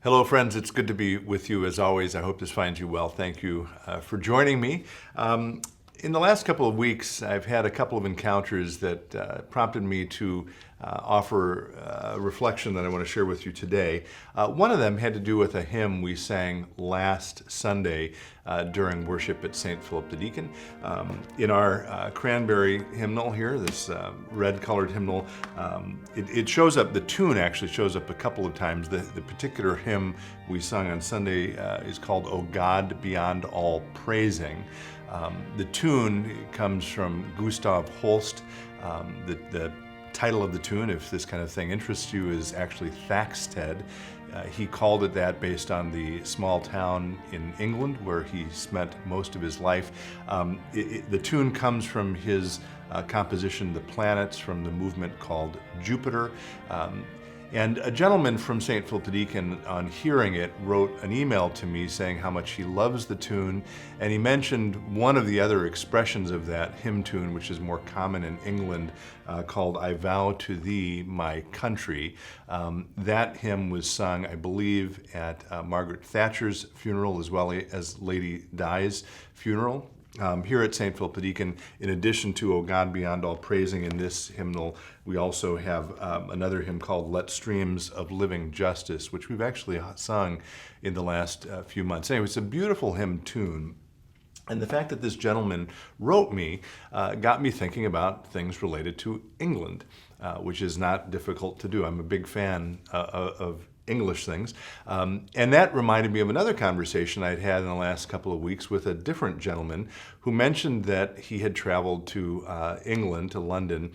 Hello, friends. It's good to be with you as always. I hope this finds you well. Thank you for joining me. In the last couple of weeks, I've had a couple of encounters that prompted me to offer a reflection that I want to share with you today. One of them had to do with a hymn we sang last Sunday during worship at St. Philip the Deacon. In our cranberry hymnal here, this red-colored hymnal, it shows up, the tune actually shows up a couple of times. The particular hymn we sung on Sunday is called "O God Beyond All Praising." The tune comes from Gustav Holst. The title of the tune, if this kind of thing interests you, is actually Thaxted. He called it that based on the small town in England where he spent most of his life. The tune comes from his composition, The Planets, from the movement called Jupiter. And a gentleman from St. Philip the Deacon, on hearing it, wrote an email to me saying how much he loves the tune, and he mentioned one of the other expressions of that hymn tune, which is more common in England, called "I Vow to Thee, My Country." That hymn was sung, I believe, at Margaret Thatcher's funeral as well as Lady Di's funeral. Here at St. Philip the Deacon, in addition to "O God Beyond All Praising" in this hymnal, we also have another hymn called "Let Streams of Living Justice," which we've actually sung in the last few months. Anyway, it's a beautiful hymn tune. And the fact that this gentleman wrote me got me thinking about things related to England, which is not difficult to do. I'm a big fan of English things. And that reminded me of another conversation I'd had in the last couple of weeks with a different gentleman who mentioned that he had traveled to England, to London,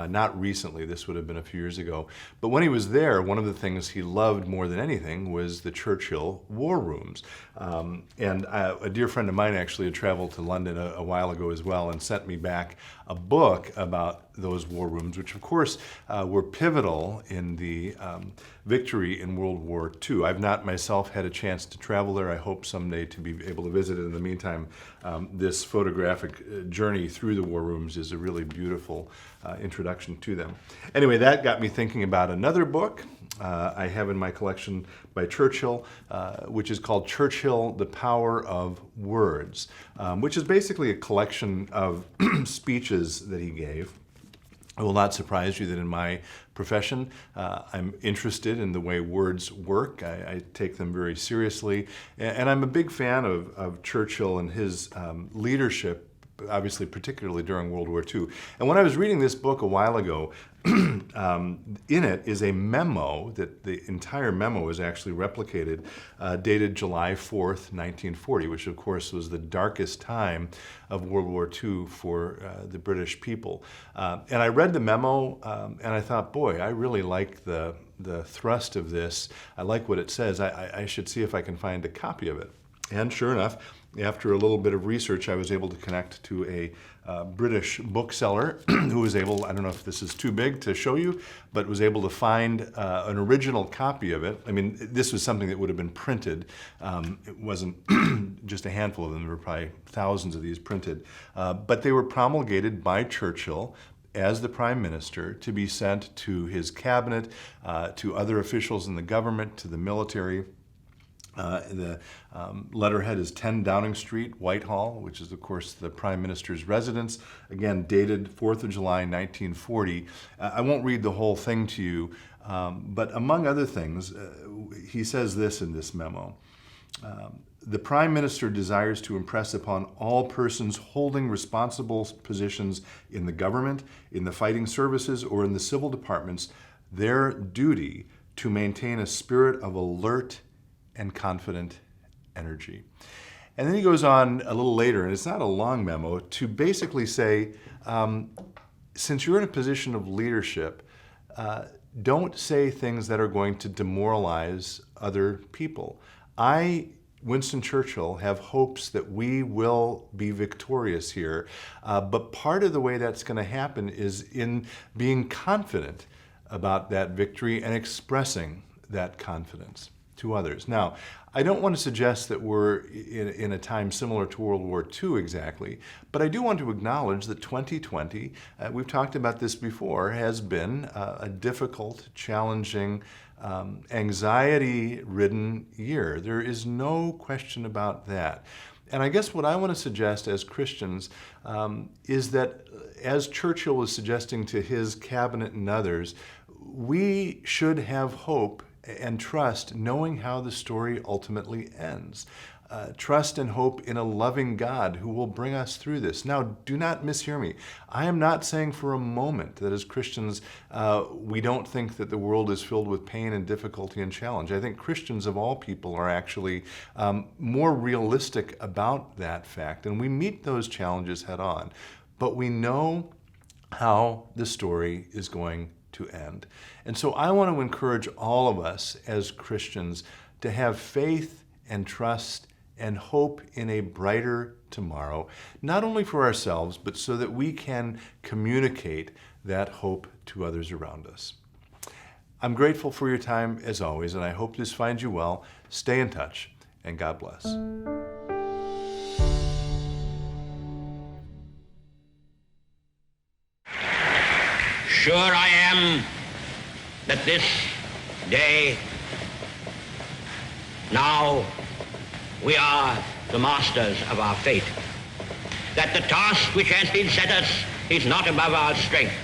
not recently, this would have been a few years ago. But when he was there, one of the things he loved more than anything was the Churchill War Rooms. And a dear friend of mine actually had traveled to London a while ago as well and sent me back a book about those war rooms, which of course were pivotal in the victory in World War II. I've not myself had a chance to travel there. I hope someday to be able to visit it. In the meantime, this photographic journey through the war rooms is a really beautiful introduction to them. Anyway, that got me thinking about another book I have in my collection by Churchill, which is called Churchill, The Power of Words, which is basically a collection of speeches that he gave. It will not surprise you that in my profession, I'm interested in the way words work. I take them very seriously. And I'm a big fan of Churchill and his leadership, obviously particularly during World War II. And when I was reading this book a while ago, in it is a memo, that the entire memo is actually replicated, dated July 4th, 1940, which of course was the darkest time of World War II for the British people. And I read the memo and I thought, boy, I really like the thrust of this. I like what it says. I should see if I can find a copy of it. And sure enough, after a little bit of research, I was able to connect to a British bookseller who was able, I don't know if this is too big to show you, but was able to find an original copy of it. I mean, this was something that would have been printed. It wasn't just a handful of them. There were probably thousands of these printed. But they were promulgated by Churchill as the Prime Minister to be sent to his cabinet, to other officials in the government, to the military. The letterhead is 10 Downing Street, Whitehall, which is, of course, the Prime Minister's residence. Again, dated 4th of July, 1940. I won't read the whole thing to you, but among other things, he says this in this memo. The Prime Minister desires to impress upon all persons holding responsible positions in the government, in the fighting services, or in the civil departments, their duty to maintain a spirit of alert and confident energy. And then he goes on a little later, and it's not a long memo, to basically say, since you're in a position of leadership, don't say things that are going to demoralize other people. I, Winston Churchill, have hopes that we will be victorious here, but part of the way that's going to happen is in being confident about that victory and expressing that confidence. to others. Now, I don't want to suggest that we're in a time similar to World War II exactly, but I do want to acknowledge that 2020, we've talked about this before, has been a difficult, challenging, anxiety-ridden year. There is no question about that. And I guess what I want to suggest as Christians is that, as Churchill was suggesting to his cabinet and others, we should have hope and trust, knowing how the story ultimately ends. Trust and hope in a loving God who will bring us through this. Now, do not mishear me. I am not saying for a moment that as Christians, we don't think that the world is filled with pain and difficulty and challenge. I think Christians of all people are actually more realistic about that fact, and we meet those challenges head on. But we know how the story is going to end. And so I want to encourage all of us as Christians to have faith and trust and hope in a brighter tomorrow, not only for ourselves, but so that we can communicate that hope to others around us. I'm grateful for your time as always, and I hope this finds you well. Stay in touch, and God bless. Sure I am that this day, now, we are the masters of our fate, that the task which has been set us is not above our strength,